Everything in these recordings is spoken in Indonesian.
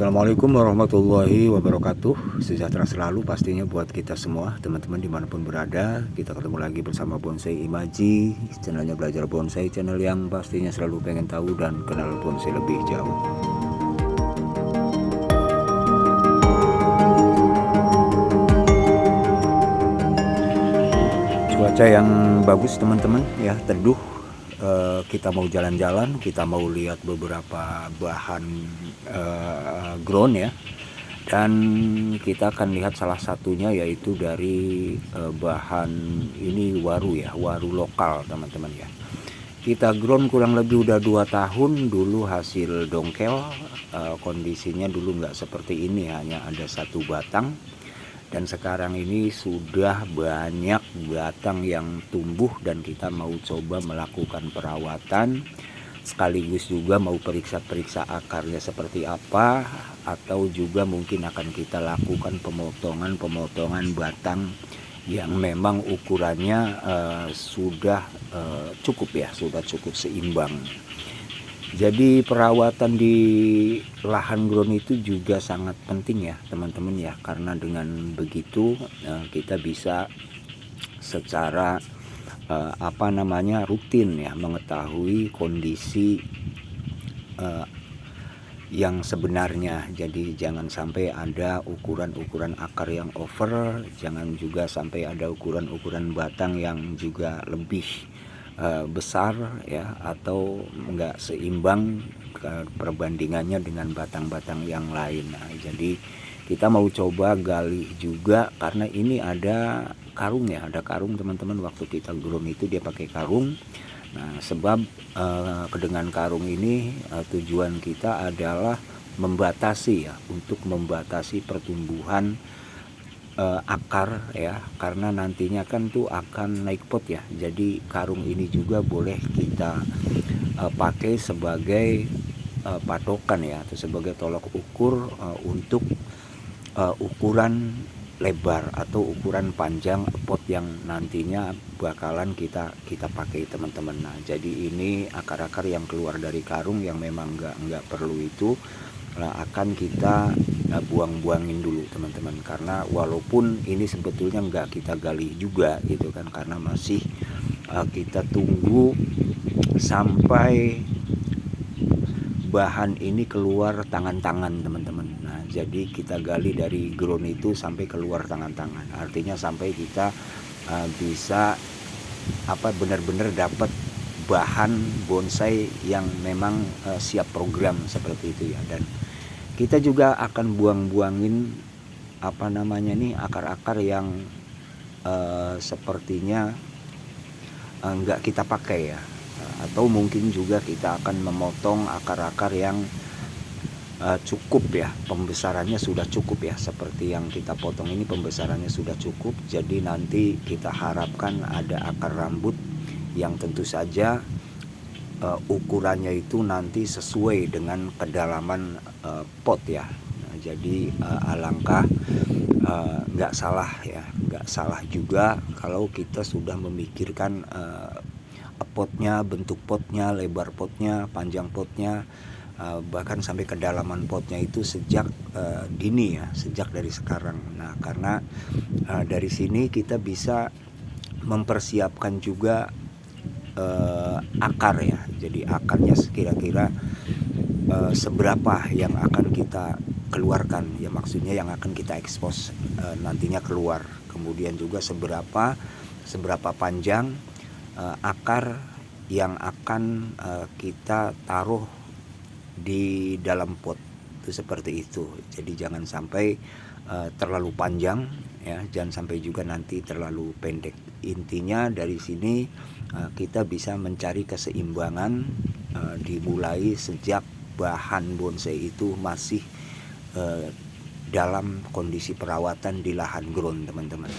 Assalamualaikum warahmatullahi wabarakatuh. Sejahtera selalu pastinya buat kita semua, teman-teman dimanapun berada. Kita ketemu lagi bersama Bonsai Imaji, channelnya Belajar Bonsai, channel yang pastinya selalu pengen tahu dan kenal bonsai lebih jauh. Cuaca yang bagus teman-teman ya, teduh. Kita mau jalan-jalan, kita mau lihat beberapa bahan ground ya, dan kita akan lihat salah satunya yaitu dari bahan ini waru ya, waru lokal teman-teman ya. Kita ground kurang lebih udah 2 tahun dulu, hasil dongkel. Kondisinya dulu nggak seperti ini, hanya ada 1 batang. Dan sekarang ini sudah banyak batang yang tumbuh dan kita mau coba melakukan perawatan, sekaligus juga mau periksa akarnya seperti apa, atau juga mungkin akan kita lakukan pemotongan batang yang memang ukurannya sudah cukup ya, sudah cukup seimbang. Jadi perawatan di lahan ground itu juga sangat penting ya teman-teman ya, karena dengan begitu kita bisa secara rutin ya mengetahui kondisi yang sebenarnya. Jadi jangan sampai ada ukuran akar yang over, jangan juga sampai ada ukuran batang yang juga lebih besar ya, atau enggak seimbang perbandingannya dengan batang-batang yang lain. Nah, jadi kita mau coba gali juga, karena ini ada karung ya, ada karung teman-teman. Waktu kita ground itu dia pakai karung. Nah, sebab dengan karung ini tujuan kita adalah membatasi ya, untuk membatasi pertumbuhan akar ya, karena nantinya kan tuh akan naik pot ya. Jadi karung ini juga boleh kita pakai sebagai patokan ya, atau sebagai tolok ukur untuk ukuran lebar atau ukuran panjang pot yang nantinya bakalan kita pakai teman-teman. Nah, jadi ini akar-akar yang keluar dari karung yang memang nggak perlu itu, akan kita buang-buangin dulu teman-teman, karena walaupun ini sebetulnya nggak kita gali juga gitu kan, karena masih kita tunggu sampai bahan ini keluar tangan-tangan teman-teman. Nah, jadi kita gali dari ground itu sampai keluar tangan-tangan, artinya sampai kita bisa benar-benar dapat bahan bonsai yang memang siap program seperti itu ya. Dan kita juga akan buang-buangin akar-akar yang sepertinya enggak kita pakai ya, atau mungkin juga kita akan memotong akar-akar yang cukup ya, pembesarannya sudah cukup ya, seperti yang kita potong ini pembesarannya sudah cukup. Jadi nanti kita harapkan ada akar rambut yang tentu saja ukurannya itu nanti sesuai dengan kedalaman pot ya. Nah, jadi alangkah nggak salah juga kalau kita sudah memikirkan potnya, bentuk potnya, lebar potnya, panjang potnya, bahkan sampai kedalaman potnya itu sejak dini ya, sejak dari sekarang. Nah, karena dari sini kita bisa mempersiapkan juga akar ya. Jadi akarnya kira-kira seberapa yang akan kita keluarkan ya, maksudnya yang akan kita ekspos nantinya keluar. Kemudian juga seberapa panjang akar yang akan kita taruh di dalam pot itu, seperti itu. Jadi jangan sampai terlalu panjang ya, jangan sampai juga nanti terlalu pendek. Intinya dari sini kita bisa mencari keseimbangan dimulai sejak bahan bonsai itu masih dalam kondisi perawatan di lahan ground teman-teman.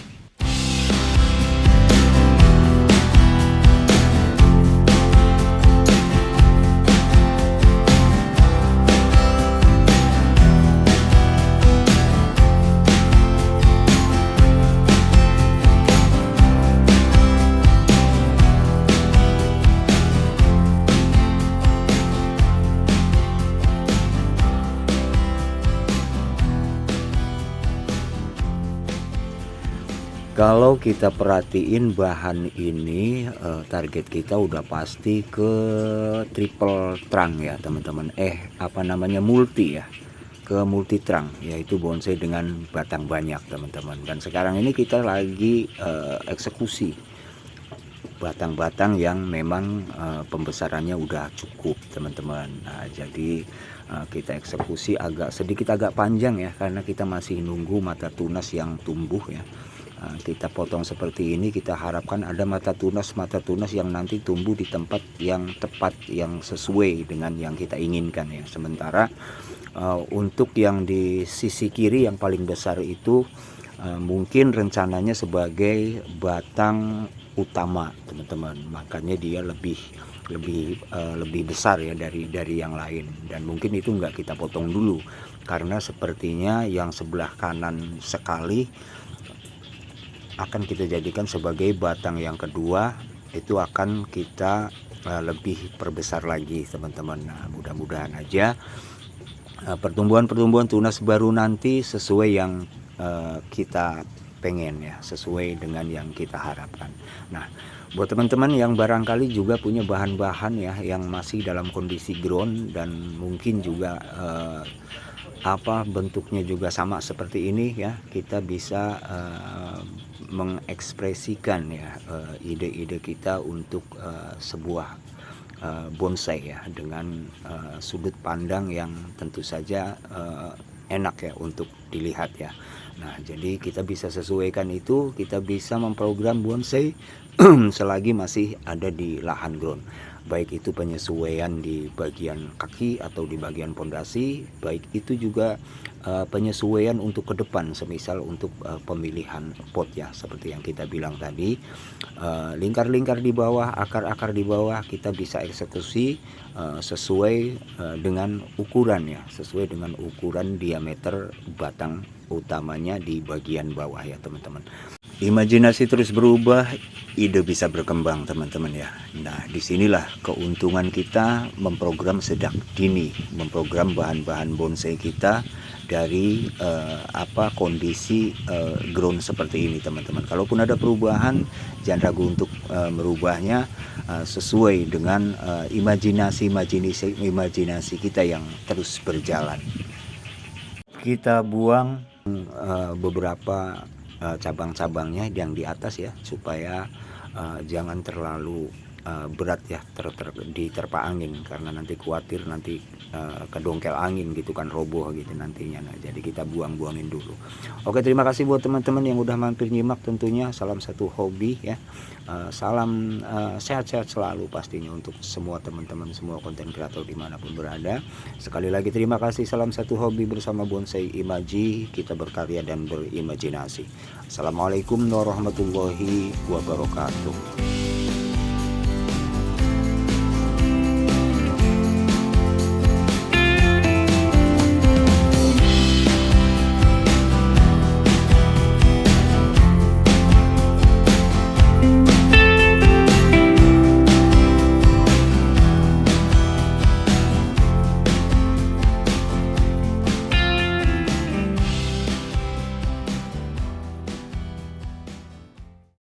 Kalau kita perhatiin bahan ini, target kita udah pasti ke triple trunk ya teman-teman. Apa namanya, multi ya, ke multi trunk, yaitu bonsai dengan batang banyak teman-teman. Dan sekarang ini kita lagi eksekusi batang-batang yang memang pembesarannya udah cukup teman-teman. Nah, jadi kita eksekusi sedikit agak panjang ya, karena kita masih nunggu mata tunas yang tumbuh ya. Kita potong seperti ini, kita harapkan ada mata tunas yang nanti tumbuh di tempat yang tepat, yang sesuai dengan yang kita inginkan ya. Sementara untuk yang di sisi kiri yang paling besar itu mungkin rencananya sebagai batang utama teman-teman, makanya dia lebih besar ya dari yang lain, dan mungkin itu nggak kita potong dulu karena sepertinya yang sebelah kanan sekali akan kita jadikan sebagai batang yang kedua, itu akan kita lebih perbesar lagi teman-teman. Nah, mudah-mudahan aja pertumbuhan tunas baru nanti sesuai yang kita pengen ya, sesuai dengan yang kita harapkan. Nah, buat teman-teman yang barangkali juga punya bahan-bahan ya yang masih dalam kondisi ground dan mungkin juga bentuknya juga sama seperti ini ya, kita bisa mengekspresikan ya ide-ide kita untuk sebuah bonsai ya, dengan sudut pandang yang tentu saja enak ya untuk dilihat ya. Nah, jadi kita bisa sesuaikan itu, kita bisa memprogram bonsai selagi masih ada di lahan ground, baik itu penyesuaian di bagian kaki atau di bagian pondasi, baik itu juga penyesuaian untuk ke depan, semisal untuk pemilihan pot ya, seperti yang kita bilang tadi, lingkar-lingkar di bawah, akar-akar di bawah kita bisa eksekusi sesuai dengan ukuran ya, sesuai dengan ukuran diameter batang utamanya di bagian bawah ya teman-teman. Imajinasi terus berubah, ide bisa berkembang teman-teman ya. Nah, disinilah keuntungan kita memprogram sejak dini, memprogram bahan-bahan bonsai kita dari kondisi ground seperti ini teman-teman. Kalaupun ada perubahan, jangan ragu untuk merubahnya sesuai dengan imajinasi kita yang terus berjalan. Kita buang beberapa cabang-cabangnya yang di atas ya, supaya jangan terlalu berat ya diterpa angin, karena nanti khawatir nanti kedongkel angin gitu kan, roboh gitu nantinya. Nah, jadi kita buangin dulu. Oke, terima kasih buat teman-teman yang udah mampir nyimak tentunya. Salam satu hobi ya. Salam sehat-sehat selalu pastinya untuk semua teman-teman, semua konten kreator dimanapun berada. Sekali lagi terima kasih. Salam satu hobi bersama Bonsai Imaji, kita berkarya dan berimajinasi. Assalamualaikum warahmatullahi wabarakatuh.